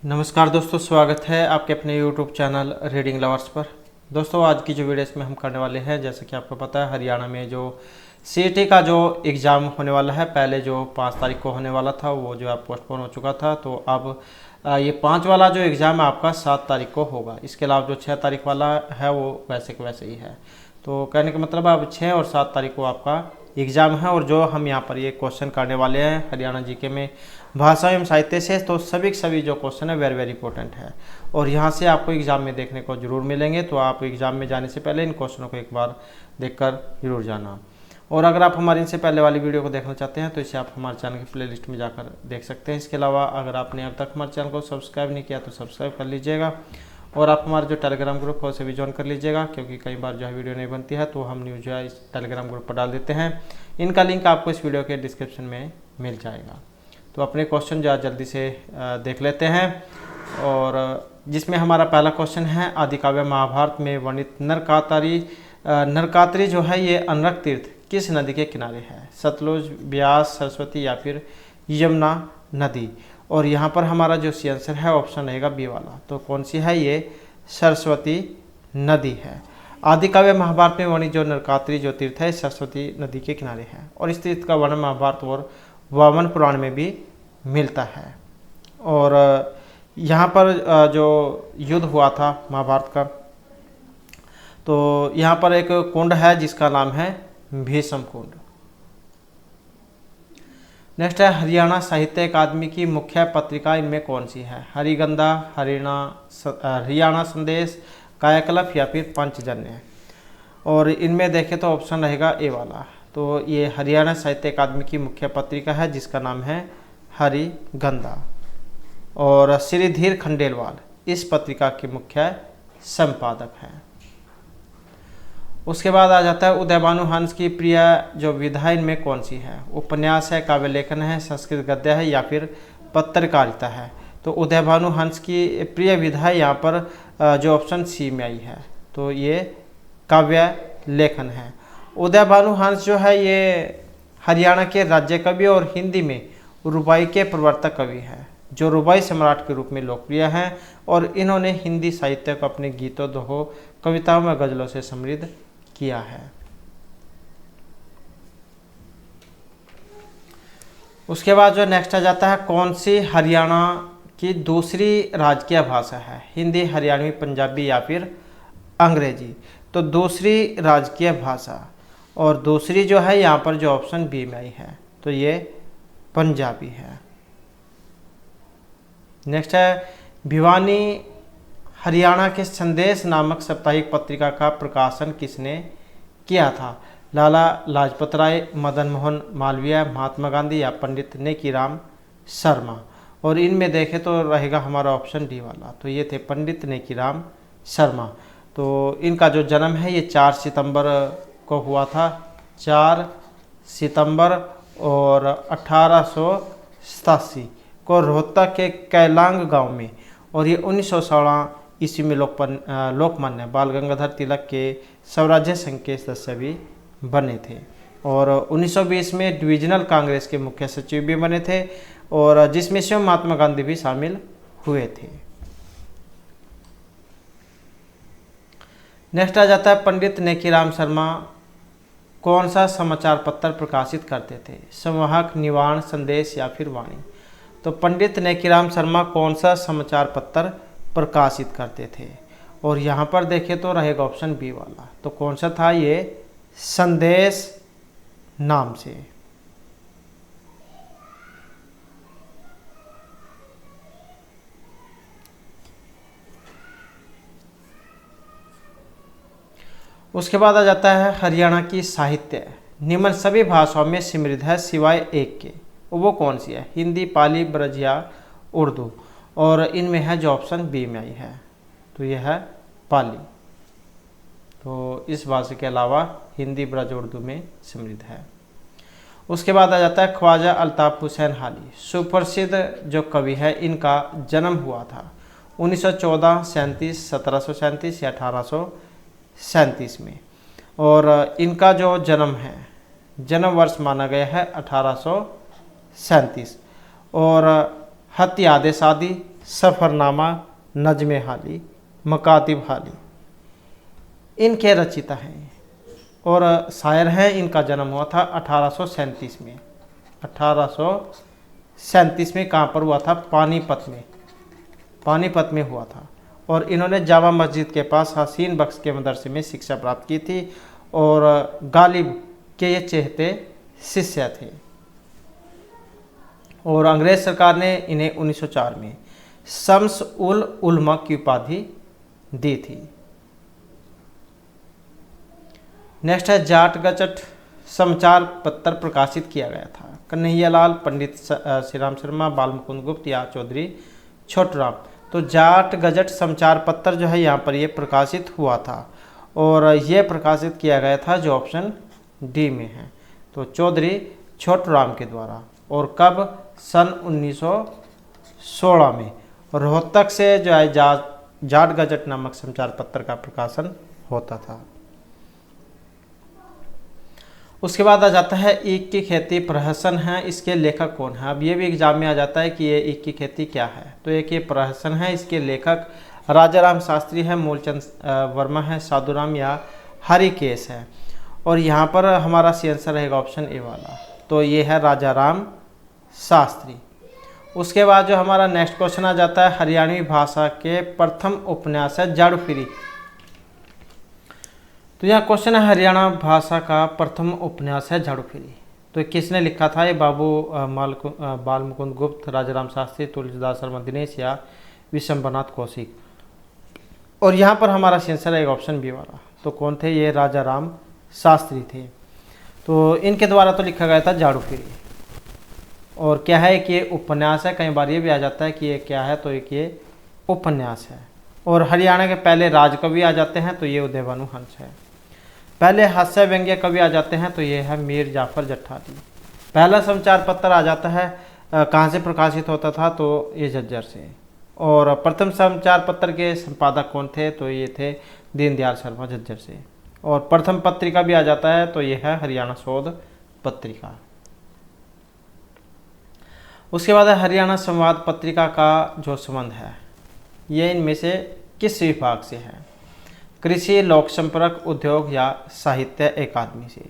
नमस्कार दोस्तों, स्वागत है आपके अपने YouTube चैनल रीडिंग लवर्स पर। दोस्तों आज की जो वीडियो इसमें हम करने वाले हैं, जैसे कि आपको पता है हरियाणा में जो सीईटी का जो एग्ज़ाम होने वाला है, पहले जो 5 तारीख को होने वाला था वो जो है पोस्टपोन हो चुका था। तो अब ये 5 वाला जो एग्ज़ाम है आपका 7 तारीख को होगा। इसके अलावा जो 6 तारीख वाला है वो वैसे के वैसे ही है। तो कहने का मतलब अब 6 और 7 तारीख को आपका एग्ज़ाम है। और जो हम यहाँ पर ये क्वेश्चन करने वाले हैं हरियाणा जीके में भाषा एवं साहित्य से, तो सभी के सभी जो क्वेश्चन है वेरी इंपॉर्टेंट है और यहाँ से आपको एग्ज़ाम में देखने को जरूर मिलेंगे। तो आप एग्ज़ाम में जाने से पहले इन क्वेश्चनों को एक बार देखकर जरूर जाना। और अगर आप हमारी इनसे पहले वाली वीडियो को देखना चाहते हैं तो इसे आप हमारे चैनल की प्लेलिस्ट में जाकर देख सकते हैं। इसके अलावा अगर आपने अब तक हमारे चैनल को सब्सक्राइब नहीं किया तो सब्सक्राइब कर लीजिएगा और आप हमारा जो टेलीग्राम ग्रुप है उसे भी ज्वाइन कर लीजिएगा, क्योंकि कई बार जो है वीडियो नहीं बनती है तो हम न्यूज़ जो है इस टेलीग्राम ग्रुप पर डाल देते हैं। इनका लिंक आपको इस वीडियो के डिस्क्रिप्शन में मिल जाएगा। तो अपने क्वेश्चन जो जल्दी से देख लेते हैं। और जिसमें हमारा पहला क्वेश्चन है, आदिकाव्य महाभारत में वर्णित नरकात्री जो है ये अनरक तीर्थ किस नदी के किनारे है? सतलुज, ब्यास, सरस्वती या फिर यमुना नदी। और यहाँ पर हमारा जो सी आंसर है ऑप्शन रहेगा बी वाला। तो कौन सी है ये? सरस्वती नदी है। आदिकाव्य महाभारत में वर्णित जो नरकात्री जो तीर्थ है सरस्वती नदी के किनारे है और इस तीर्थ का वर्णन महाभारत और वामन पुराण में भी मिलता है। और यहाँ पर जो युद्ध हुआ था महाभारत का, तो यहाँ पर एक कुंड है जिसका नाम है भीष्म कुंड। नेक्स्ट है, हरियाणा साहित्य अकादमी की मुख्य पत्रिका इनमें कौन सी है? हरिगंधा, हरियाणा संदेश, कायाकल्प या फिर पंचजन्य। और इनमें देखें तो ऑप्शन रहेगा ए वाला। तो ये हरियाणा साहित्य अकादमी की मुख्य पत्रिका है जिसका नाम है हरिगंधा। और श्री धीर खंडेलवाल इस पत्रिका के मुख्य संपादक हैं। उसके बाद आ जाता है, उदयभानु हंस की प्रिय जो विधा इनमें कौन सी है? उपन्यास है, काव्य लेखन है, संस्कृत गद्य है या फिर पत्रकारिता है। तो उदयभानु हंस की प्रिय विधा यहाँ पर जो ऑप्शन सी में आई है तो ये काव्य लेखन है। उदयभानु हंस जो है ये हरियाणा के राज्य कवि और हिंदी में रुबाई के प्रवर्तक कवि हैं, जो रुबाई सम्राट के रूप में लोकप्रिय हैं। और इन्होंने हिंदी साहित्य को अपने गीतों, दोहों, कविताओं में गजलों से समृद्ध किया है। उसके बाद जो नेक्स्ट आ जाता है, कौन सी हरियाणा की दूसरी राजकीय भाषा है? हिंदी, हरियाणवी, पंजाबी या फिर अंग्रेजी। तो दूसरी राजकीय भाषा, और दूसरी जो है यहाँ पर जो ऑप्शन बी में आई है तो ये पंजाबी है। नेक्स्ट है, भिवानी हरियाणा के संदेश नामक साप्ताहिक पत्रिका का प्रकाशन किसने किया था? लाला लाजपत राय, मदन मोहन मालवीय, महात्मा गांधी या पंडित नेकीराम शर्मा। और इनमें देखें तो रहेगा हमारा ऑप्शन डी वाला। तो ये थे पंडित नेकीराम शर्मा। तो इनका जो जन्म है ये 4 सितंबर को हुआ था, 4 सितंबर, और 1887 को रोहतक के कैलांग गांव में। और ये 1916 ईस्वी में लोकमान्य बाल गंगाधर तिलक के स्वराज्य संघ के सदस्य भी बने थे। और 1920 में डिविजनल कांग्रेस के मुख्य सचिव भी बने थे, और जिसमें स्वयं महात्मा गांधी भी शामिल हुए थे। नेक्स्ट आ जाता है, पंडित नेकीराम शर्मा कौन सा समाचार पत्र प्रकाशित करते थे? संवाहक, निवाण, संदेश या फिर वाणी। तो पंडित नेकीराम शर्मा कौन सा समाचार पत्र प्रकाशित करते थे? और यहाँ पर देखें तो रहेगा ऑप्शन बी वाला। तो कौन सा था ये? संदेश नाम से। उसके बाद आ जाता है, हरियाणा की साहित्य निम्न सभी भाषाओं में समृद्ध है सिवाय एक के, वो कौन सी है? हिंदी, पाली, ब्रज या उर्दू। और इनमें है जो ऑप्शन बी में आई है तो यह है पाली। तो इस भाषा के अलावा हिंदी, ब्रज, उर्दू में समृद्ध है। उसके बाद आ जाता है, ख्वाजा अल्ताफ हुसैन हाली सुप्रसिद्ध जो कवि है, इनका जन्म हुआ था 1914, 37, 1737 या 1837 में। और इनका जो जन्म है, जन्म वर्ष माना गया है 1837। और हत्यादे शादी सफ़रनामा, नज़्म हाली, मकातिब हाली, इनके रचिता हैं और शायर हैं। इनका जन्म हुआ था 1837 में। 1837 में कहाँ पर हुआ था? पानीपत में। पानीपत में हुआ था। और इन्होंने जामा मस्जिद के पास हसीन बख्श के मदरसे में शिक्षा प्राप्त की थी और गालिब के ये चहेते शिष्य थे। और अंग्रेज सरकार ने इन्हें 1904 में शम्स उल उलमा की उपाधि दी थी। नेक्स्ट है जाट गजट समाचार पत्र प्रकाशित किया गया था। कन्हैयालाल, पंडित श्री राम शर्मा, बाल मुकुंद गुप्त या चौधरी छोटूराम। तो जाट गजट समाचार पत्र जो है यहाँ पर ये प्रकाशित हुआ था और ये प्रकाशित किया गया था जो ऑप्शन डी में है, तो चौधरी छोटूराम के द्वारा। और कब? सन 1916 में। रोहतक से जो है जाट गजट नामक समाचार पत्र का प्रकाशन होता था। उसके बाद आ जाता है ईख की खेती प्रहसन है, इसके लेखक कौन है? अब ये भी एग्जाम में आ जाता है कि ये ईख की खेती क्या है। तो एक ये प्रहसन है, इसके लेखक राजाराम शास्त्री है, मूलचंद वर्मा है, साधुराम या हरिकेश है। और यहाँ पर हमारा सी आंसर रहेगा ऑप्शन ए वाला, तो ये है राजाराम शास्त्री। उसके बाद जो हमारा नेक्स्ट क्वेश्चन आ जाता है हरियाणवी भाषा के प्रथम उपन्यास है जाड़ूफिरी। तो यह क्वेश्चन है हरियाणा भाषा का प्रथम उपन्यास है झाड़ूफिरी। तो किसने लिखा था? ये बाल मुकुंद गुप्त, राजाराम शास्त्री, तुलसीदास शर्मा दिनेश या विशंबरनाथ कौशिक। और यहाँ पर हमारा आंसर है ऑप्शन बी वाला, तो कौन थे? ये राजाराम शास्त्री थे। तो इनके द्वारा तो लिखा गया था झाड़ूफिरी। और क्या है कि ये उपन्यास है, कई बार ये भी आ जाता है कि ये क्या है, तो एक ये उपन्यास है। और हरियाणा के पहले राजकवि आ जाते हैं, तो ये उदयभानु हंस है। पहले हास्य व्यंग्य कवि आ जाते हैं, तो ये है मीर जाफर जठारी। पहला समाचार पत्र आ जाता है कहाँ से प्रकाशित होता था? तो ये झज्जर से। और प्रथम समाचार पत्र के संपादक कौन थे? तो ये थे दीनदयाल शर्मा झज्जर से। और प्रथम पत्रिका भी आ जाता है, तो ये है हरियाणा शोध पत्रिका। उसके बाद है हरियाणा संवाद पत्रिका का जो संबंध है ये इनमें से किस विभाग से है? कृषि, लोक संपर्क, उद्योग या साहित्य अकादमी से।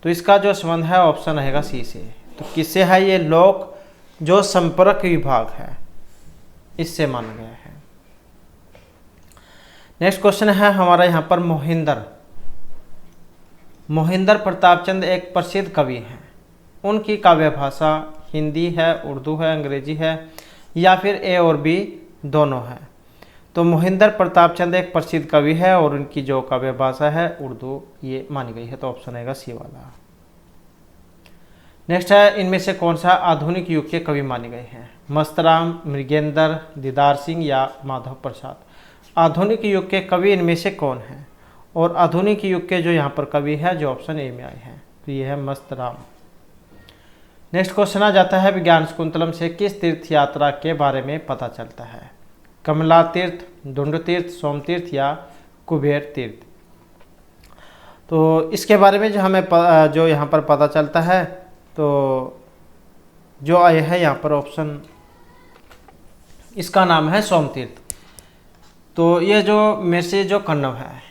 तो इसका जो संबंध है ऑप्शन रहेगा सी से। तो किससे है? ये लोक जो संपर्क विभाग है इससे माना गया है। नेक्स्ट क्वेश्चन है हमारा यहाँ पर मोहिंदर प्रतापचंद एक प्रसिद्ध कवि हैं। उनकी काव्य भाषा हिंदी है, उर्दू है, अंग्रेजी है या फिर ए और बी दोनों है। तो मोहिंदर प्रतापचंद एक प्रसिद्ध कवि है और उनकी जो काव्य भाषा है उर्दू ये मानी गई है, तो ऑप्शन आएगा सी वाला। नेक्स्ट है इनमें से कौन सा आधुनिक युग के कवि माने गए हैं? मस्तराम, मृगेंद्र, दीदार सिंह या माधव प्रसाद। आधुनिक युग के कवि इनमें से कौन है? और आधुनिक युग के जो यहाँ पर कवि है जो ऑप्शन ए में आए हैं, तो ये है मस्तराम। नेक्स्ट क्वेश्चन आ जाता है विज्ञान शकुंतलम से किस तीर्थ यात्रा के बारे में पता चलता है? कमला तीर्थ, धुंड तीर्थ, सोम तीर्थ या कुबेर तीर्थ। तो इसके बारे में जो हमें जो यहाँ पर पता चलता है, तो जो आया है यहाँ पर ऑप्शन, इसका नाम है सोम तीर्थ। तो ये जो में से जो कण्व है,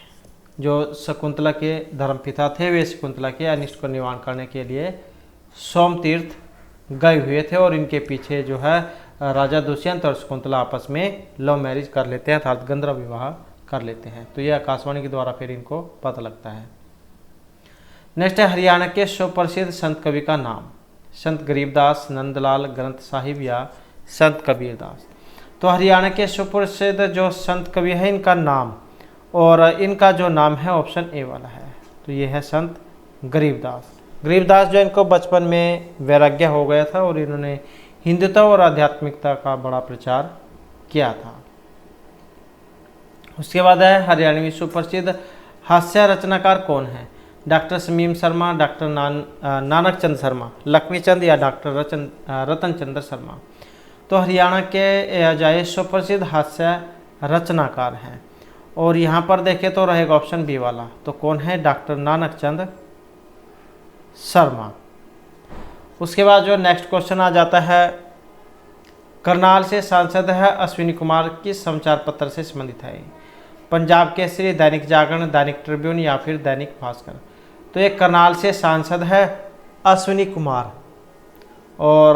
जो शकुंतला के धर्मपिता थे, वे शकुंतला के अनिष्ट को निवारण करने के लिए सोम तीर्थ गए हुए थे। और इनके पीछे जो है राजा दुष्यंत और शकुंतला आपस में लव मैरिज कर लेते हैं, अर्थात गंधर्व विवाह कर लेते हैं। तो ये आकाशवाणी के द्वारा फिर इनको पता लगता है। नेक्स्ट है हरियाणा के सुप्रसिद्ध संत कवि का नाम? संत गरीबदास, नंदलाल, ग्रंथ साहिब या संत कबीरदास। तो हरियाणा के सुप्रसिद्ध जो संत कवि है इनका नाम, और इनका जो नाम है ऑप्शन ए वाला है, तो ये है संत गरीबदास। गरीबदास जो इनको बचपन में वैराग्य हो गया था और इन्होंने हिंदुत्व और आध्यात्मिकता का बड़ा प्रचार किया था। उसके बाद है हरियाणवी सुप्रसिद्ध हास्य रचनाकार कौन है? डॉक्टर शमीम शर्मा, डॉक्टर नानक चंद शर्मा, लक्ष्मी चंद या डॉक्टर रतन चंद्र शर्मा। तो हरियाणा के जाए सुप्रसिद्ध हास्य रचनाकार हैं और यहाँ पर देखें तो रहेगा ऑप्शन बी वाला, तो कौन है? डॉक्टर नानक चंद शर्मा। उसके बाद जो नेक्स्ट क्वेश्चन आ जाता है करनाल से सांसद है अश्विनी कुमार, किस समाचार पत्र से संबंधित है? पंजाब केसरी, दैनिक जागरण, दैनिक ट्रिब्यून या फिर दैनिक भास्कर। तो ये करनाल से सांसद है अश्विनी कुमार और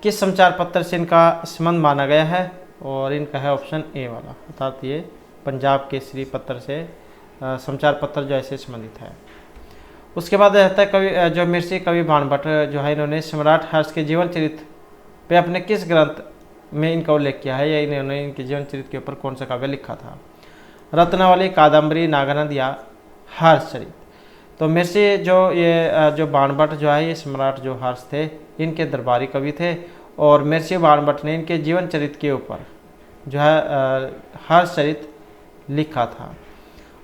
किस समाचार पत्र से इनका संबंध माना गया है? और इनका है ऑप्शन ए वाला, अर्थात ये पंजाब केसरी पत्र से समाचार पत्र जो ऐसे संबंधित है। उसके बाद रहता है कवि जो मिर्ची कवि बाणभट्ट जो है, इन्होंने सम्राट हर्ष के जीवन चरित्र पे अपने किस ग्रंथ में इनका उल्लेख किया है, या इन्होंने इनके जीवन चरित्र के ऊपर कौन सा काव्य लिखा था? रत्नावली, कादम्बरी, नागानंद या हर्षचरित। तो मिर्ची जो बाणभट्ट जो है, ये सम्राट जो हर्ष थे इनके दरबारी कवि थे और मिर्ची बाणभट्ट ने इनके जीवन चरित्र के ऊपर जो है हर्षचरित लिखा था।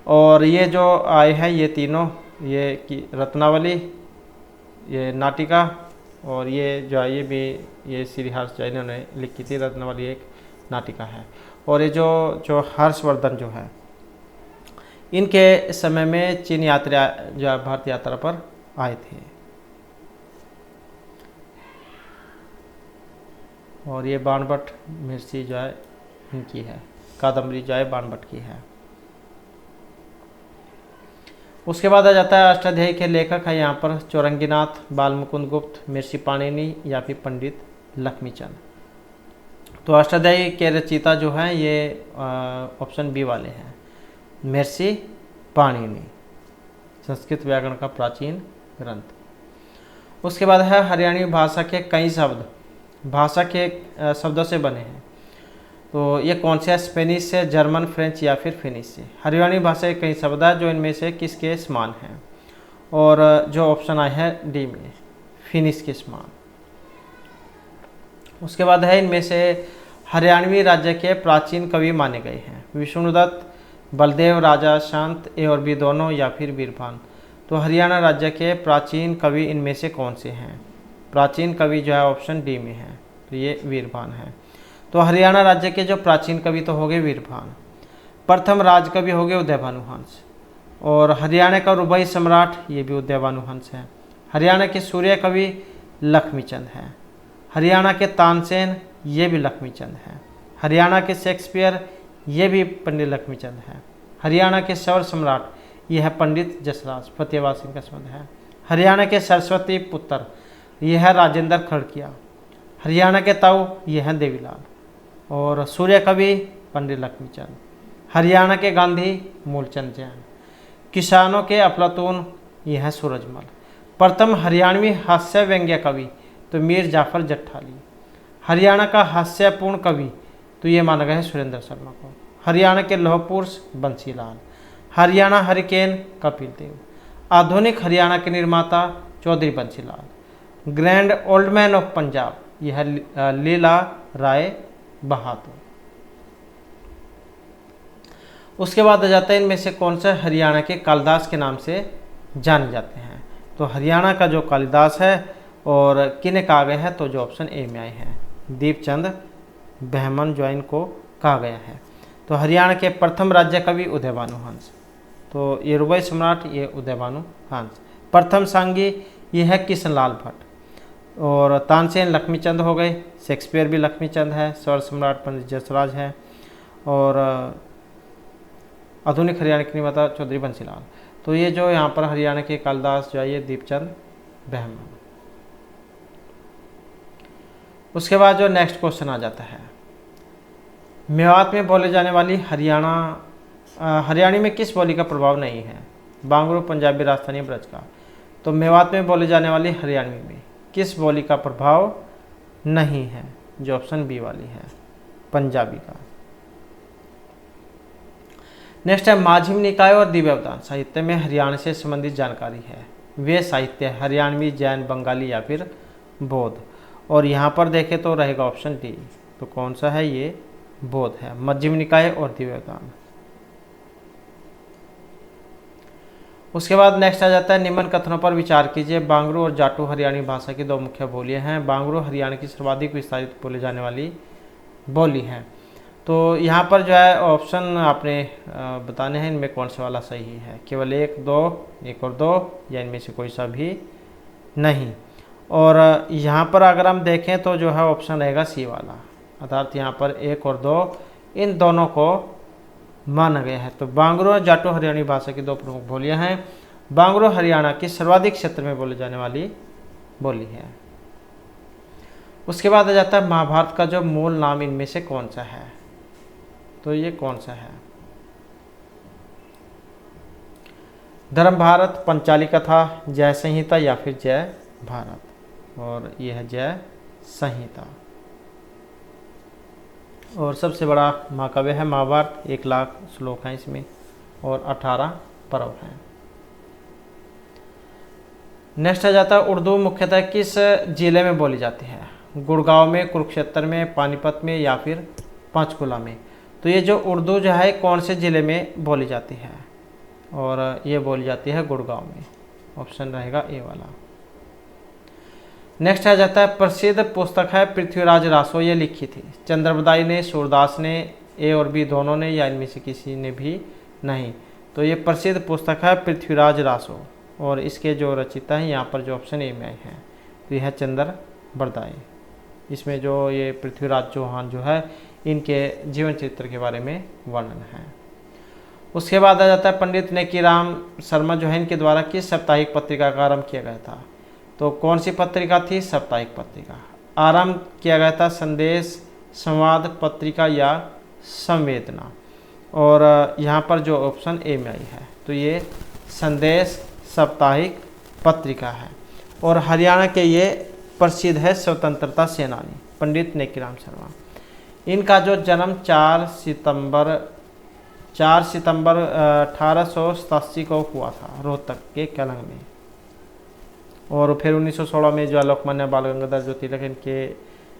और ये जो आए हैं ये तीनों, ये की रत्नावली, ये नाटिका और ये जो है ये भी ये श्री हर्ष जो इन्होंने लिखी थी, रत्नावली एक नाटिका है। और ये जो हर्षवर्धन जो है, इनके समय में चीन यात्रा जो है भारत यात्रा पर आए थे। और ये बाणभट्ट मिर्ची जो है इनकी है, कादम्बरी जो है बाणभट्ट की है। उसके बाद आ जाता है अष्टाध्यायी के लेखक है यहाँ पर चौरंगीनाथ, बालमुकुंद गुप्त, मिर्ची पाणिनि या फिर पंडित लक्ष्मीचंद। तो अष्टाध्यायी के रचयिता जो हैं ये ऑप्शन बी वाले हैं, मिर्ची पाणिनि, संस्कृत व्याकरण का प्राचीन ग्रंथ। उसके बाद है हरियाणवी भाषा के कई शब्द भाषा के शब्दों से बने हैं। तो ये कौन से? स्पेनिश से, जर्मन, फ्रेंच या फिर फिनिश से। हरियाणवी भाषा के कई शब्द है जो इनमें से किसके समान हैं? और जो ऑप्शन आए हैं डी में, फिनिश के समान। उसके बाद है इनमें से हरियाणवी राज्य के प्राचीन कवि माने गए हैं, विष्णुदत्त, बलदेव, राजा शांत, ए और बी दोनों या फिर बीरभान। तो हरियाणा राज्य के प्राचीन कवि इनमें से कौन से हैं? प्राचीन कवि जो है ऑप्शन डी में है, तो ये वीरभान है। तो हरियाणा राज्य के जो प्राचीन कवि तो हो गए वीरभान। प्रथम राज कवि हो गए उदयभानु हंस। और हरियाणा का रुबाई सम्राट ये भी उदयभानु हंस है। हरियाणा के सूर्य कवि लक्ष्मीचंद हैं। हरियाणा के तानसेन ये भी लक्ष्मीचंद हैं। हरियाणा के शेक्सपियर ये भी पंडित लक्ष्मीचंद हैं। हरियाणा के सौर सम्राट ये है पंडित जसराज, फतेहाबाद सिंह का संबंध है। हरियाणा के सरस्वती पुत्र यह है राजेंद्र खड़किया। हरियाणा के ताऊ ये हैं देवीलाल। और सूर्य कवि पंडित लक्ष्मीचंद। हरियाणा के गांधी मूलचंद जैन। किसानों के अफलातून ये है सूरजमल। प्रथम हरियाणवी हास्य व्यंग्य कवि तो मीर जाफर जट्ठाली। हरियाणा का हास्यपूर्ण कवि तो ये माना गया है सुरेंद्र शर्मा को। हरियाणा के लौह पुरुष बंसीलाल। हरियाणा हरिकेन कपिल देव। आधुनिक हरियाणा के निर्माता Chaudhary Bansilal. Grand old man of Punjab यह है लीला राय बहादुर। उसके बाद आ जाता है इनमें से कौन सा हरियाणा के कालिदास के नाम से जाने जाते हैं? तो हरियाणा का जो कालिदास है और किन्हें कहा गया है? तो जो ऑप्शन ए में आए हैं, दीपचंद बहमन जो इनको कहा गया है। तो हरियाणा के प्रथम राज्य कवि उदयभानु हंस। तो ये रुबाई सम्राट ये उदयभानु हंस। प्रथम सांगी ये है किशनलाल भट्ट। और तानसेन लक्ष्मीचंद हो गए। शेक्सपियर भी लक्ष्मीचंद है। सौर सम्राट पंडित जसराज है। और आधुनिक हरियाणा के निर्माता चौधरी बंसीलाल। तो ये जो यहाँ पर हरियाणा के कालिदास जो है ये दीपचंद बहमन। उसके बाद जो नेक्स्ट क्वेश्चन आ जाता है, मेवात में बोले जाने वाली हरियाणी में किस बोली का प्रभाव नहीं है? बांगरू, पंजाबी, राजस्थानी, ब्रज का। तो मेवात में बोले जाने वाली हरियाणवी में किस बोली का प्रभाव नहीं है? जो ऑप्शन बी वाली है, पंजाबी का। नेक्स्ट है माध्यम निकाय और दिव्य अवदान साहित्य में हरियाणा से संबंधित जानकारी है। वे साहित्य हरियाणवी, जैन, बंगाली या फिर बौद्ध। और यहाँ पर देखें तो रहेगा ऑप्शन डी। तो कौन सा है? ये बौद्ध है, मध्यम निकाय और दिव्य अवदान। उसके बाद नेक्स्ट आ जाता है निम्न कथनों पर विचार कीजिए। बांगरू और जाटू हरियाणी भाषा की दो मुख्य बोलियां हैं। बांगरू हरियाणा की सर्वाधिक विस्तारित बोले जाने वाली बोली है। तो यहाँ पर जो है ऑप्शन आपने बताने हैं, इनमें कौन सा वाला सही है? केवल एक, दो, एक और दो, या इनमें से कोई सा भी नहीं। और यहाँ पर अगर हम देखें तो जो है ऑप्शन रहेगा सी वाला, अर्थात यहाँ पर 1 और 2 इन दोनों को माना गया है। तो बांगरू और जाटो हरियाणवी भाषा की 2 प्रमुख बोलियां हैं। बांगरू हरियाणा की सर्वाधिक क्षेत्र में बोली जाने वाली बोली है। उसके बाद आ जाता है महाभारत का जो मूल नाम इनमें से कौन सा है, तो ये कौन सा है? धर्म भारत, पंचाली कथा, जय संहिता या फिर जय भारत, और यह है जय संहिता। और सबसे बड़ा महाकाव्य है महाभारत, 1 लाख श्लोक हैं इसमें और 18 पर्व हैं। नेक्स्ट आ जाता है उर्दू मुख्यतः किस जिले में बोली जाती है? गुड़गांव में, कुरुक्षेत्र में, पानीपत में या फिर पंचकुला में। तो ये जो उर्दू जो है कौन से ज़िले में बोली जाती है? और ये बोली जाती है गुड़गांव में। ऑप्शन रहेगा ए वाला। नेक्स्ट आ जाता है प्रसिद्ध पुस्तक है पृथ्वीराज रासो, ये लिखी थी चंद्रबदाई ने, सूरदास ने, ए और बी दोनों ने, या इनमें से किसी ने भी नहीं। तो ये प्रसिद्ध पुस्तक है पृथ्वीराज रासो, और इसके जो रचयिता हैं यहाँ पर जो ऑप्शन ए में आए हैं तो यह है चंद्रबदाई। इसमें जो ये पृथ्वीराज चौहान जो है इनके जीवन चरित्र के बारे में वर्णन है। उसके बाद आ जाता है पंडित नेकीराम शर्मा जो है इनके द्वारा किस साप्ताहिक पत्रिका का आरंभ किया गया था? तो कौन सी पत्रिका थी? साप्ताहिक पत्रिका। आरंभ किया गया था संदेश, संवाद, पत्रिका या संवेदना, और यहाँ पर जो ऑप्शन ए में आई है तो ये संदेश साप्ताहिक पत्रिका है। और हरियाणा के ये प्रसिद्ध है स्वतंत्रता सेनानी पंडित नेकीराम शर्मा। इनका जो जन्म 4 सितंबर 1887 को हुआ था रोहतक के केलंग में, और फिर 1916 में जो लोकमान्य बाल गंगाधर जो तिलक इनके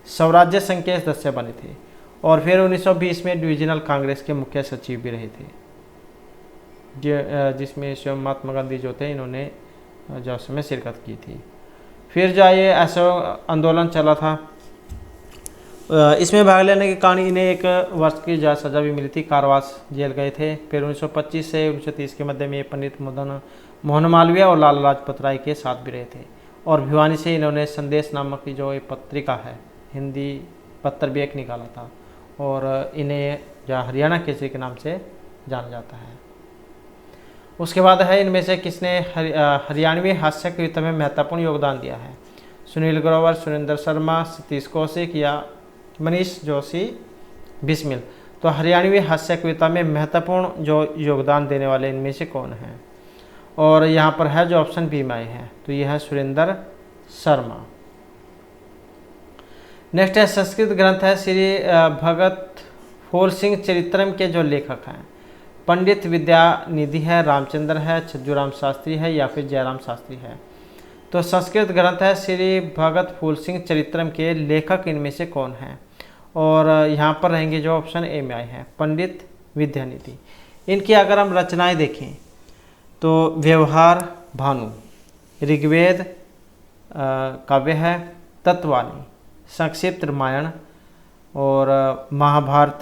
स्वराज्य संघ के सदस्य बने थे, और फिर 1920 में डिविजनल कांग्रेस के मुख्य सचिव भी रहे थे, जिसमें स्वयं महात्मा गांधी जो थे इन्होंने जो उसमें शिरकत की थी। फिर जो ये असहयोग आंदोलन चला था, इसमें भाग लेने के कारण इन्हें 1 वर्ष की सज़ा भी मिली थी, कारावास जेल गए थे। फिर 1925 से 1930 के मध्य में ये पंडित मोहन मालवीय और लाला लाजपत राय के साथ भी रहे थे, और भिवानी से इन्होंने संदेश नामक की जो एक पत्रिका है हिंदी पत्र भी एक निकाला था, और इन्हें जो हरियाणा केसरी के नाम से जाना जाता है। उसके बाद है इनमें से किसने हरियाणवी हास्य कविता में महत्वपूर्ण योगदान दिया है? सुनील ग्रोवर, सुरेंद्र शर्मा, सतीश कौशिक या मनीष जोशी बिस्मिल। तो हरियाणवी हास्य कविता में महत्वपूर्ण जो योगदान देने वाले इनमें से कौन है? और यहाँ पर है जो ऑप्शन बी में आए हैं तो यह है सुरेंद्र शर्मा। नेक्स्ट है संस्कृत ग्रंथ है श्री भगत फूल सिंह चरित्रम के जो लेखक हैं पंडित विद्यानिधि है, रामचंद्र है, छज्जूराम शास्त्री है या फिर जयराम शास्त्री है। तो संस्कृत ग्रंथ है श्री भगत फूल सिंह चरित्रम के लेखक इनमें से कौन है? और यहाँ पर रहेंगे जो ऑप्शन ए में आए हैं पंडित विद्यानिधि। इनकी अगर हम रचनाएं देखें तो व्यवहार भानु, ऋग्वेद काव्य है, तत्वानी, संक्षिप्त रामायण और महाभारत,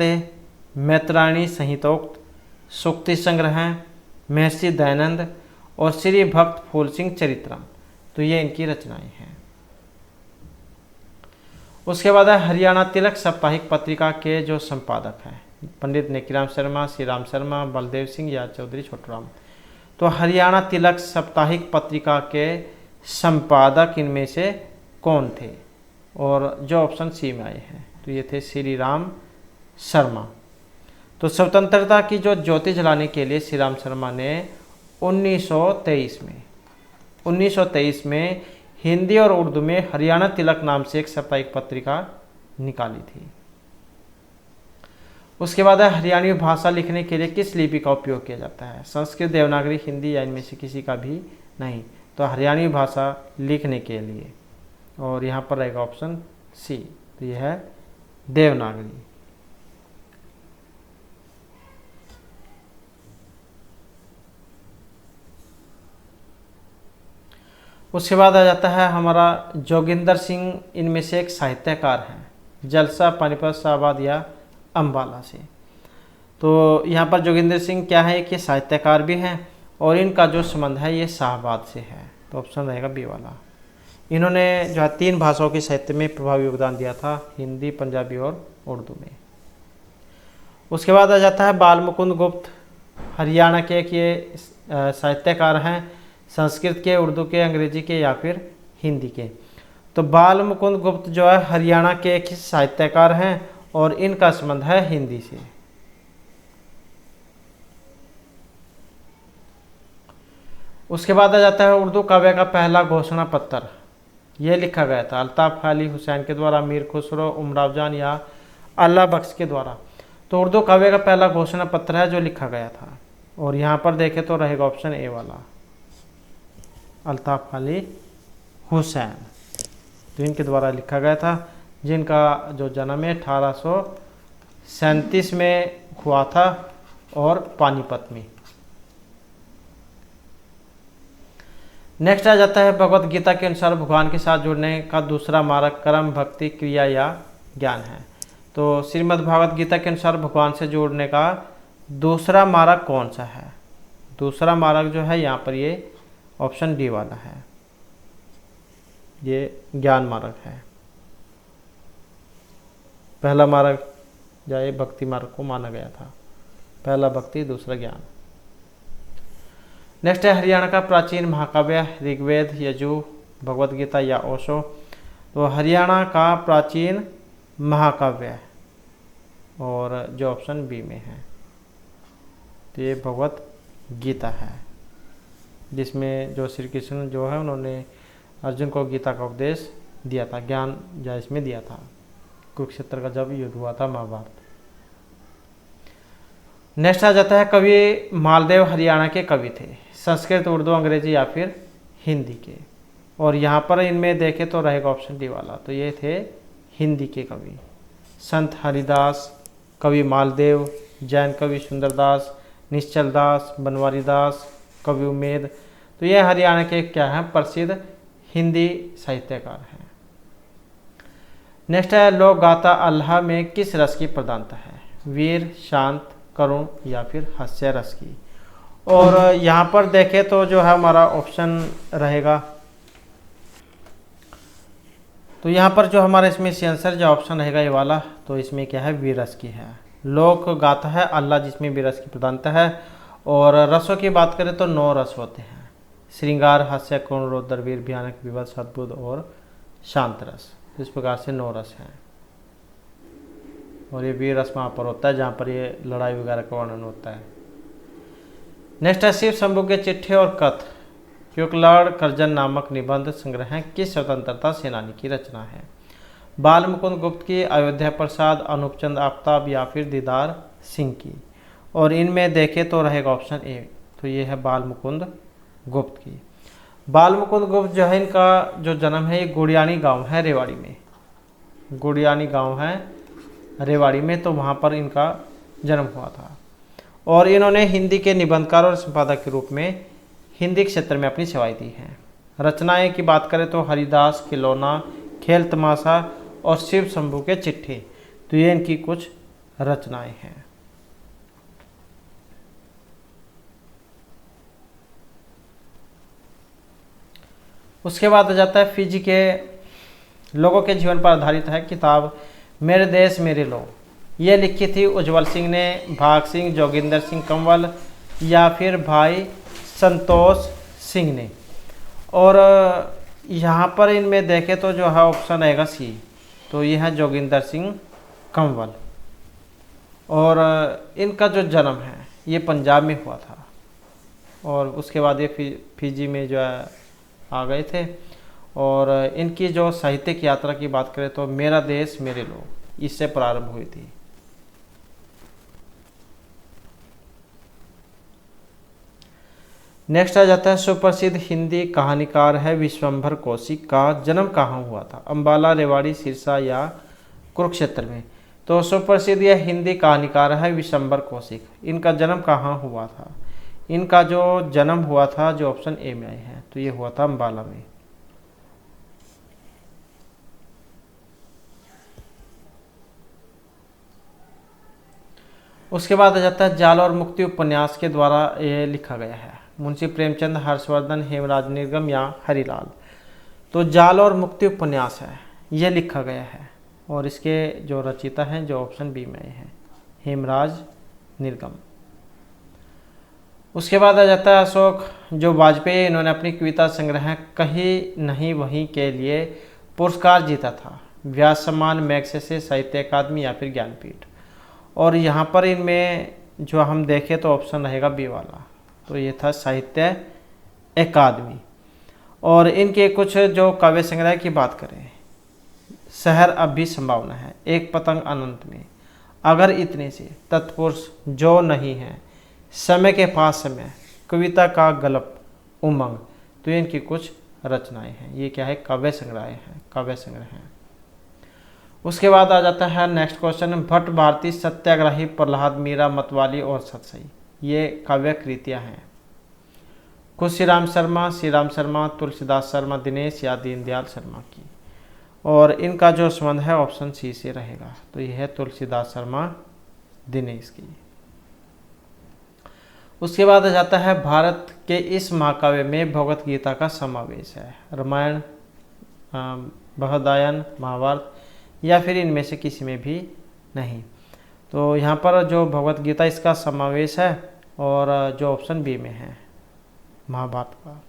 मैत्रायणी संहितोक्त, सूक्ति संग्रह, महर्षि दयानंद और श्री भक्त फूल सिंह चरित्रम। तो ये इनकी रचनाएं हैं। उसके बाद है हरियाणा तिलक साप्ताहिक पत्रिका के जो संपादक हैं पंडित नेकीराम शर्मा, श्री राम शर्मा, बलदेव सिंह या चौधरी छोटूराम। तो हरियाणा तिलक साप्ताहिक पत्रिका के संपादक इनमें से कौन थे? और जो ऑप्शन सी में आए हैं तो ये थे श्री राम शर्मा। तो स्वतंत्रता की जो ज्योति जलाने के लिए श्री राम शर्मा ने 1923 में हिंदी और उर्दू में हरियाणा तिलक नाम से एक साप्ताहिक पत्रिका निकाली थी। उसके बाद हरियाणवी भाषा लिखने के लिए किस लिपि का उपयोग किया जाता है? संस्कृत, देवनागरी, हिंदी या इनमें से किसी का भी नहीं। तो हरियाणवी भाषा लिखने के लिए, और यहाँ पर रहेगा ऑप्शन सी, तो यह है देवनागरी। उसके बाद आ जाता है हमारा जोगिंदर सिंह, इनमें से एक साहित्यकार हैं, जलसा, पानीपत, शाहबाद या अम्बाला से। तो यहाँ पर जोगिंदर सिंह क्या है कि साहित्यकार भी हैं और इनका जो संबंध है ये शाहबाद से है। तो ऑप्शन रहेगा बी वाला। इन्होंने जो है 3 भाषाओं के साहित्य में प्रभावी योगदान दिया था, हिंदी, पंजाबी और उर्दू में। उसके बाद आ जाता है बाल मुकुंद गुप्त, हरियाणा के एक ये साहित्यकार हैं, संस्कृत के, उर्दू के, अंग्रेजी के या फिर हिंदी के। तो बाल मुकुंद गुप्त जो है हरियाणा के एक साहित्यकार हैं और इनका संबंध है हिंदी से। उसके बाद आ जाता है उर्दू काव्य का पहला घोषणा पत्र, यह लिखा गया था अल्ताफ अली हुसैन के द्वारा, मीर खुसरो, उमराव जान या अल्लाह बख्श के द्वारा। तो उर्दू काव्य का पहला घोषणा पत्र है जो लिखा गया था, और यहाँ पर देखें तो रहेगा ऑप्शन ए वाला, अल्ताफ अली हुसैन, तो इनके द्वारा लिखा गया था, जिनका जो जन्म है 1837 में हुआ था और पानीपत में। नेक्स्ट आ जाता है भगवत गीता के अनुसार भगवान के साथ जुड़ने का दूसरा मार्ग कर्म, भक्ति, क्रिया या ज्ञान है। तो श्रीमद् भागवत गीता के अनुसार भगवान से जुड़ने का दूसरा मार्ग कौन सा है? दूसरा मार्ग जो है यहाँ पर ये ऑप्शन डी वाला है, ये ज्ञान मार्ग है। पहला मार्ग जो है भक्ति मार्ग को माना गया था, पहला भक्ति दूसरा ज्ञान। नेक्स्ट है हरियाणा का प्राचीन महाकाव्य ऋग्वेद, यजु, भगवत गीता या ओशो। तो हरियाणा का प्राचीन महाकाव्य और जो ऑप्शन बी में है तो ये भगवत गीता है, जिसमें जो श्री कृष्ण जो है उन्होंने अर्जुन को गीता का उपदेश दिया था, ज्ञान जो इसमें दिया था, कुरुक्षेत्र का जब युद्ध हुआ था महाभारत। नेक्स्ट आ जाता है कवि मालदेव हरियाणा के कवि थे, संस्कृत, उर्दू, अंग्रेजी या फिर हिंदी के। और यहाँ पर इनमें देखें तो रहेगा ऑप्शन डी वाला, तो ये थे हिंदी के कवि, संत हरिदास, कवि मालदेव, जैन कवि सुंदरदास, निश्चल दास, बनवारी दास, कवि उमेद। तो ये हरियाणा के क्या हैं? प्रसिद्ध हिंदी साहित्यकार हैं। नेक्स्ट है लोक गाथा अल्लाह में किस रस की प्रधानता है? वीर, शांत, करुण या फिर हास्य रस की। और यहाँ पर देखें तो जो है हमारा ऑप्शन रहेगा, तो यहाँ पर जो हमारा इसमें से आंसर जो ऑप्शन रहेगा ये वाला, तो इसमें क्या है? वीर रस की है। लोक गाथा है अल्लाह जिसमें वीर रस की प्रधानता है। और रसों की बात करें तो 9 रस होते हैं, श्रृंगार, हास्य, करुण, रौद्र, वीर, भयानक, विभत्स, अद्भुत और शांत रस। इस प्रकार से 9 रस हैं। और ये वीर रस वहाँ पर होता है जहाँ पर ये लड़ाई वगैरह का वर्णन होता है। नेक्स्ट है शिव शंभू के चिट्ठी और कथ क्योकलाड़ कर्जन नामक निबंध संग्रह किस स्वतंत्रता सेनानी की रचना है? बाल मुकुंद गुप्त की, अयोध्या प्रसाद, अनूपचंद आफ्ताब या फिर दीदार सिंह की। और इनमें देखें तो रहेगा ऑप्शन ए, तो ये है बाल मुकुंद गुप्त की। बाल मुकुंद गुप्त जो है इनका जो जन्म है ये गुड़ियानी गांव है रेवाड़ी में, गुड़ियानी गांव है रेवाड़ी में, तो वहाँ पर इनका जन्म हुआ था। और इन्होंने हिंदी के निबंधकार और संपादक के रूप में हिंदी क्षेत्र में अपनी सेवाएं दी हैं। रचनाएं की बात करें तो हरिदास, खिलौना, खेल तमाशा और शिव शंभू के चिट्ठी, तो ये इनकी कुछ रचनाएं हैं। उसके बाद आ जाता है फिजी के लोगों के जीवन पर आधारित है किताब मेरे देश मेरे लोग। ये लिखी थी उज्जवल सिंह ने, भाग सिंह, जोगिंदर सिंह कंवल या फिर भाई संतोष सिंह ने। और यहाँ पर इनमें देखें तो जो है ऑप्शन आएगा सी, तो ये है जोगिंदर सिंह कंवल। और इनका जो जन्म है ये पंजाब में हुआ था, और उसके बाद ये फिजी में जो है आ गए थे। और इनकी जो साहित्यिक यात्रा की बात करें तो मेरा देश मेरे लोग इससे प्रारंभ हुई थी। नेक्स्ट आ जाता है सुप्रसिद्ध हिंदी कहानीकार है विश्वंभर कौशिक का जन्म कहाँ हुआ था? अंबाला, रेवाड़ी, सिरसा या कुरुक्षेत्र में। तो सुप्रसिद्ध यह हिंदी कहानीकार है विश्वंभर कौशिक। इनका जन्म कहाँ हुआ था? इनका जो जन्म हुआ था जो ऑप्शन ए में आए हैं, तो ये हुआ था अंबाला में। उसके बाद आ जाता है जाल और मुक्ति उपन्यास के द्वारा ये लिखा गया है। मुंशी प्रेमचंद, हर्षवर्धन, हेमराज निर्गम या हरिलाल। तो जाल और मुक्ति उपन्यास है, ये लिखा गया है और इसके जो रचयिता हैं जो ऑप्शन बी में हैं, हेमराज निर्गम। उसके बाद आ जाता है अशोक जो वाजपेयी, इन्होंने अपनी कविता संग्रह कहीं नहीं वहीं के लिए पुरस्कार जीता था, व्यास सम्मान, मैग्सेसे, साहित्य अकादमी या फिर ज्ञानपीठ। और यहाँ पर इनमें जो हम देखें तो ऑप्शन रहेगा बी वाला, तो ये था साहित्य अकादमी। और इनके कुछ जो काव्य संग्रह की बात करें, शहर अब भी संभावना है, एक पतंग अनंत में, अगर इतने से, तत्पुरुष जो नहीं है, समय के पास समय, कविता का गल्प, उमंग। तो इनकी कुछ रचनाएं हैं। ये क्या है? काव्य संग्रह है, काव्य संग्रह है। उसके बाद आ जाता है नेक्स्ट क्वेश्चन, भट्ट भारती, सत्याग्रही, प्रहलाद, मीरा, मतवाली और सतसई, ये काव्य कृतियाँ हैं। कुछ श्री राम शर्मा, तुलसीदास शर्मा, दिनेश या दीनदयाल शर्मा की। और इनका जो संबंध है ऑप्शन सी से रहेगा, तो यह है तुलसीदास शर्मा, दिनेश की। उसके बाद आ जाता है भारत के इस महाकाव्य में भगवत गीता का समावेश है, रामायण, बृहदारण्यक, महाभारत या फिर इनमें से किसी में भी नहीं। तो यहाँ पर जो भगवत गीता इसका समावेश है और जो ऑप्शन बी में है महाभारत का।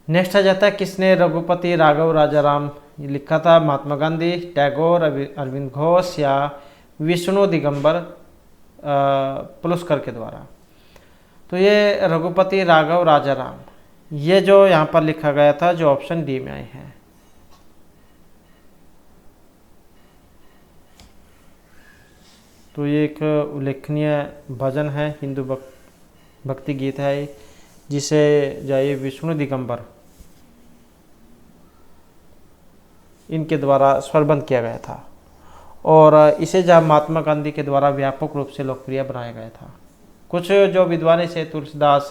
नेक्स्ट आ जाता है किसने रघुपति राघव राजाराम लिखा था, महात्मा गांधी, टैगोर, अरविंद घोष या विष्णु दिगंबर पुलस्कर के द्वारा। तो ये रघुपति राघव राजाराम, ये जो यहाँ पर लिखा गया था जो ऑप्शन डी में आए हैं। तो ये एक उल्लेखनीय भजन है, हिंदू भक्ति गीत है, जिसे जाइए विष्णु दिगंबर इनके द्वारा स्वरबंद किया गया था और इसे जहाँ महात्मा गांधी के द्वारा व्यापक रूप से लोकप्रिय बनाया गया था। कुछ जो विद्वान से तुलसीदास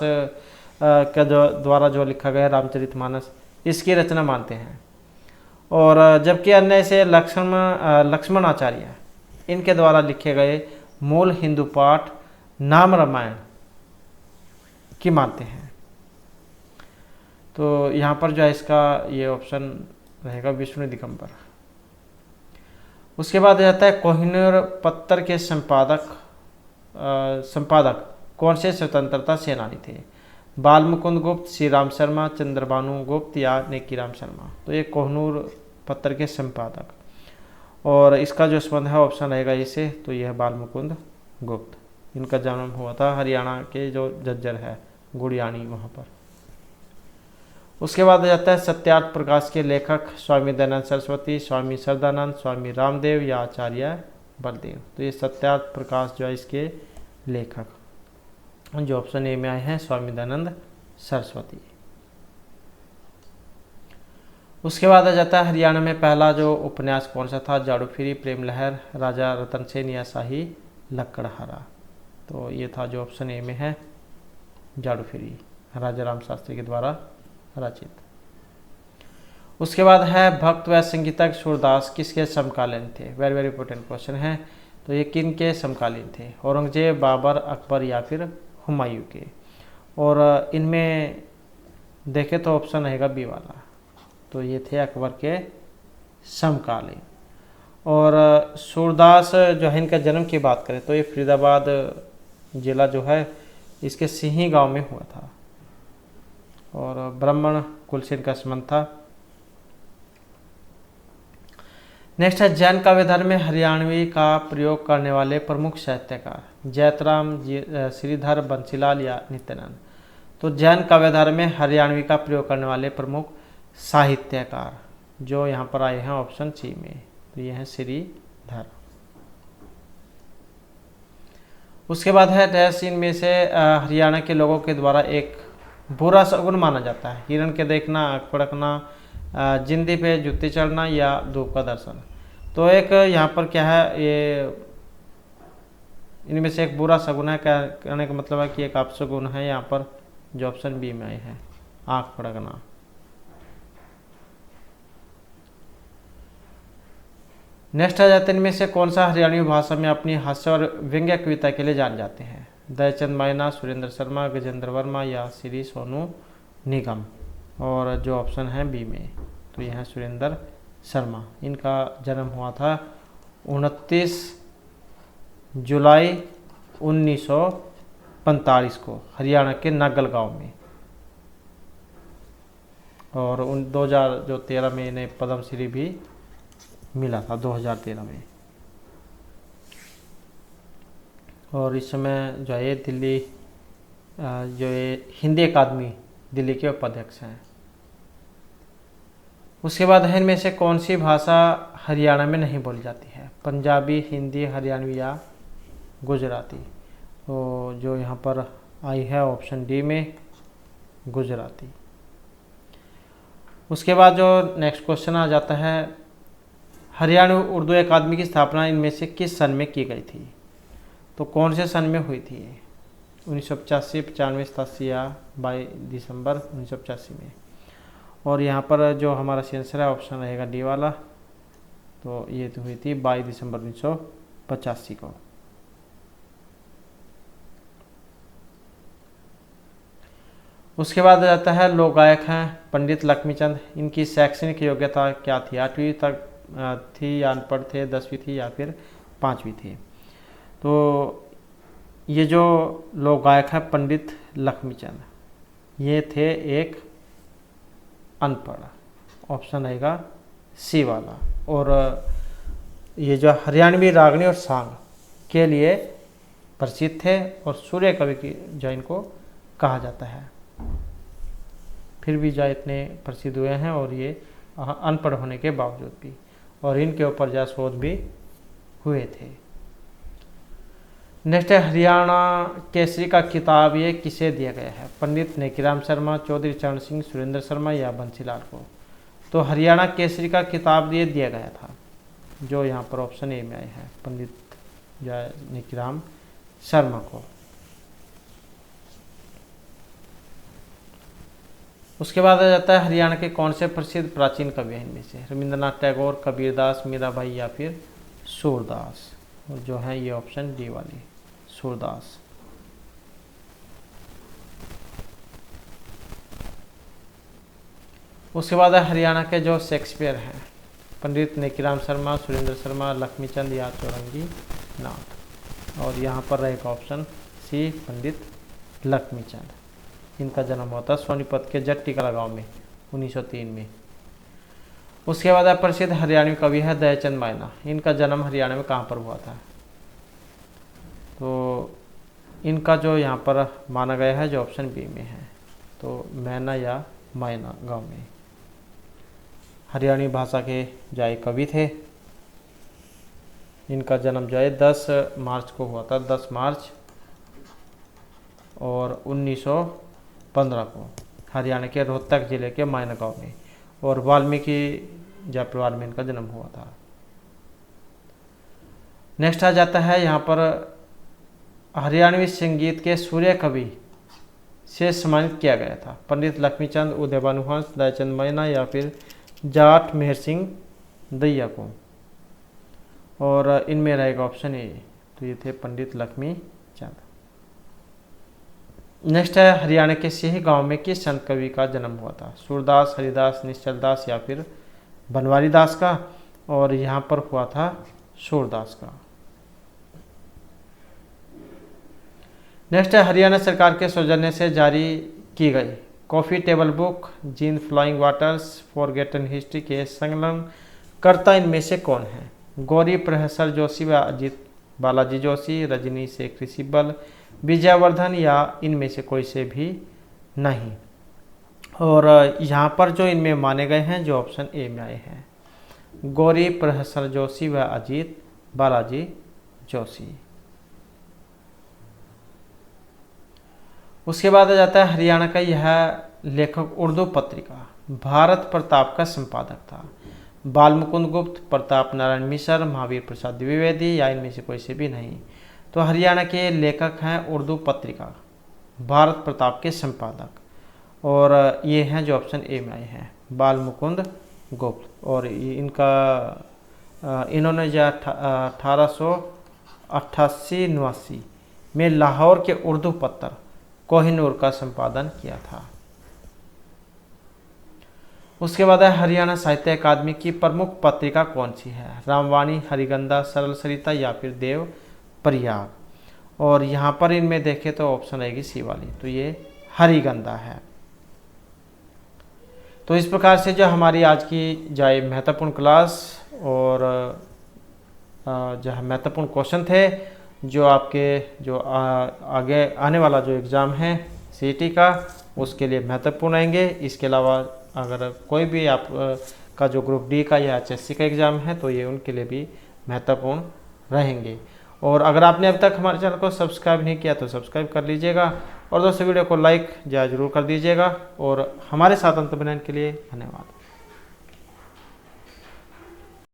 का जो द्वारा जो लिखा गया रामचरितमानस, इसकी रचना मानते हैं। और जबकि अन्य से लक्ष्मण आचार्य, इनके द्वारा लिखे गए मूल हिंदू पाठ नाम रामायण की मानते हैं। तो यहाँ पर जो है इसका ये ऑप्शन रहेगा विष्णु दिगंबर। उसके बाद जाता है कोहिनूर पत्र के संपादक कौन से स्वतंत्रता सेनानी थे, बाल मुकुंद गुप्त, श्री राम शर्मा, चंद्रभानु गुप्त या नेकीराम शर्मा। तो ये कोहिनूर पत्र के संपादक, और इसका जो संबंध है ऑप्शन रहेगा इसे, तो यह बाल मुकुंद गुप्त। इनका जन्म हुआ था हरियाणा के जो झज्जर है गुड़ियानी, वहाँ पर। उसके बाद आ जाता है सत्यार्थ प्रकाश के लेखक, स्वामी दयानंद सरस्वती, स्वामी श्रद्धानंद, स्वामी रामदेव या आचार्य बलदेव। तो ये सत्यार्थ प्रकाश जो है इसके लेखक, जो ऑप्शन ए में आए हैं स्वामी दयानंद सरस्वती। उसके बाद आ जाता है हरियाणा में पहला जो उपन्यास कौन सा था, जादूफिरी, प्रेम लहर, राजा रतन सेन या शाही लकड़हारा। तो ये था जो ऑप्शन ए में है जादूफिरी, राजा राम शास्त्री के द्वारा रचित। उसके बाद है भक्त व संगीतज्ञ सूरदास किसके समकालीन थे, वेरी वेरी इंपॉर्टेंट क्वेश्चन है। तो ये किन के समकालीन थे, औरंगजेब, बाबर, अकबर या फिर हुमायूं के। और इनमें देखें तो ऑप्शन रहेगा बी वाला, तो ये थे अकबर के समकालीन। और सूरदास जो है इनका जन्म की बात करें तो ये फरीदाबाद जिला जो है इसके सिंही गांव में हुआ था और ब्राह्मण कुल से इनका संबंध था। नेक्स्ट है जैन काव्य धर्म में हरियाणवी का प्रयोग करने वाले प्रमुख साहित्यकार, जयतराम, श्रीधर, बंसीलाल या नित्यानंद। तो जैन काव्य धर्म में हरियाणवी का प्रयोग करने वाले प्रमुख साहित्यकार जो यहाँ पर आए हैं ऑप्शन सी में, तो ये है श्रीधर। उसके बाद है डैश इनमें से हरियाणा के लोगों के द्वारा एक बुरा शगुन माना जाता है, हिरण के देखना, आँख फड़कना, जिंदी पे जुत्ती चढ़ना या धूप का दर्शन। तो एक यहाँ पर क्या है, ये इनमें से एक बुरा शगुन है, कहने का मतलब है कि एक अपशगुन है यहाँ पर, जो ऑप्शन बी में है आँख फड़कना। नेक्स्ट आ जाते हैं इनमें से कौन सा हरियाणवी भाषा में अपनी हास्य और व्यंग्य कविता के लिए जान जाते हैं, दयाचंद मायना, सुरेंद्र शर्मा, गजेंद्र वर्मा या श्री सोनू निगम। और जो ऑप्शन है बी में, तो यह है सुरेंद्र शर्मा। इनका जन्म हुआ था 29 जुलाई 1945 को हरियाणा के नागल गांव में। और 2013 में इन्हें पद्मश्री भी मिला था 2013 में। और इस समय जो है दिल्ली जो ये हिंदी अकादमी दिल्ली के उपाध्यक्ष हैं। उसके बाद है इनमें से कौन सी भाषा हरियाणा में नहीं बोली जाती है? पंजाबी, हिंदी, हरियाणवी या गुजराती। तो जो यहाँ पर आई है ऑप्शन डी में गुजराती। उसके बाद जो नेक्स्ट क्वेश्चन आ जाता है, हरियाणा उर्दू अकादमी की स्थापना इनमें से किस सन में की गई थी? तो कौन से सन में हुई थी ये? 1985, 95, 87 या 22 दिसंबर 1985 में। और यहाँ पर जो हमारा आंसर है ऑप्शन रहेगा डी वाला। तो ये तो हुई थी 22 दिसंबर 1985 को। उसके बाद आ जाता है लोक गायक हैं पंडित लक्ष्मीचंद। इनकी शैक्षणिक योग्यता क्या थी? 8वीं तक थी या अनपढ़ थे, 10वीं थी या फिर 5वीं थी? तो ये जो लोक गायक है पंडित लक्ष्मीचंद, ये थे एक अनपढ़। ऑप्शन रहेगा सी वाला। और ये जो हरियाणवी रागनी और सांग के लिए प्रसिद्ध थे और सूर्य कवि की जो इनको कहा जाता है। फिर भी जो इतने प्रसिद्ध हुए हैं और ये अनपढ़ होने के बावजूद भी, और इनके ऊपर जो शोध भी हुए थे। नेक्स्ट है हरियाणा केसरी का खिताब ये किसे दिया गया है? पंडित नेकीराम शर्मा, चौधरी चरण सिंह, सुरेंद्र शर्मा या बंसीलाल को? तो हरियाणा केसरी का खिताब ये दिया गया था, जो यहाँ पर ऑप्शन ए में आए हैं, पंडित नेकीराम शर्मा को। उसके बाद आ जाता है हरियाणा के कौन से प्रसिद्ध प्राचीन कवि हैं इनमें से? रविंद्रनाथ टैगोर, कबीरदास, मीराबाई या फिर सूरदास। और जो है ये ऑप्शन डी वाली सूरदास। उसके बाद है हरियाणा के जो शेक्सपियर हैं, पंडित नेकीराम शर्मा, सुरेंद्र शर्मा, लक्ष्मीचंद या चौरंगी नाथ। और यहाँ पर रहेगा ऑप्शन सी पंडित लक्ष्मीचंद। इनका जन्म हुआ था सोनीपत के जट्टीकला गांव में 1903 में। उसके बाद प्रसिद्ध हरियाणवी कवि है दयाचंद मायना। इनका जन्म हरियाणा में कहाँ पर हुआ था? तो इनका जो यहाँ पर माना गया है जो ऑप्शन बी में है, तो मैना या मायना गांव में। हरियाणवी भाषा के जो कवि थे। इनका जन्म जो है 10 मार्च को हुआ था, 10 मार्च और 1915 को हरियाणा के रोहतक जिले के मायना गांव में। और वाल्मीकि जय परिवार में इनका जन्म हुआ था। नेक्स्ट आ जाता है यहाँ पर हरियाणवी संगीत के सूर्य कवि से सम्मानित किया गया था? पंडित लक्ष्मीचंद, उदय भानुहंस, दयाचंद मायना या फिर जाट मेहर सिंह दैया को? और इनमें रहेगा ऑप्शन ए, तो ये थे पंडित लक्ष्मीचंद। नेक्स्ट है हरियाणा के सिही गांव में किस संत कवि का जन्म हुआ था? सूरदास, हरिदास, निश्चल दास या फिर बनवारी दास का? और यहाँ पर हुआ था सूरदास का। नेक्स्ट है हरियाणा सरकार के सौजन्य से जारी की गई coffee table book gene flying waters forgotten history के संकलन कर्ता इनमें से कौन है? गौरी प्रहसर जोशी व अजीत बालाजी जोशी, रजनी शेखर सिब्बल, विजयवर्धन या इनमें से कोई से भी नहीं? और यहाँ पर जो इनमें माने गए हैं जो ऑप्शन ए में आए हैं, गौरी प्रहसर जोशी व अजीत बालाजी जोशी। उसके बाद आ जाता है हरियाणा का यह लेखक उर्दू पत्रिका भारत प्रताप का संपादक था? बाल मुकुंद गुप्त, प्रताप नारायण मिश्र, महावीर प्रसाद द्विवेदी या इनमें से कोई से भी नहीं? तो हरियाणा के लेखक हैं उर्दू पत्रिका भारत प्रताप के संपादक, और ये हैं जो ऑप्शन ए में आए हैं, बाल मुकुंद गुप्त। और इन्होंने जो 1888-89 में लाहौर के उर्दू पत्र कोहिनूर का संपादन किया था। उसके बाद है हरियाणा साहित्य अकादमी की प्रमुख पत्रिका कौन सी है? रामवाणी, हरिगंधा, सरल सरिता या फिर देव प्रयाग। और यहाँ पर इनमें देखें तो ऑप्शन रहेगी सी वाली, तो ये हरिगंधा है। तो इस प्रकार से जो हमारी आज की जाए महत्वपूर्ण क्लास और जो महत्वपूर्ण क्वेश्चन थे जो आपके जो आगे आने वाला जो एग्ज़ाम है सीईटी का उसके लिए महत्वपूर्ण रहेंगे। इसके अलावा अगर कोई भी आप का जो ग्रुप डी का या एचएससी का एग्ज़ाम है तो ये उनके लिए भी महत्वपूर्ण रहेंगे। और अगर आपने अब तक हमारे चैनल को सब्सक्राइब नहीं किया तो सब्सक्राइब कर लीजिएगा और दोस्तों वीडियो को लाइक जरूर कर दीजिएगा और हमारे साथ अंत बनाने के लिए धन्यवाद।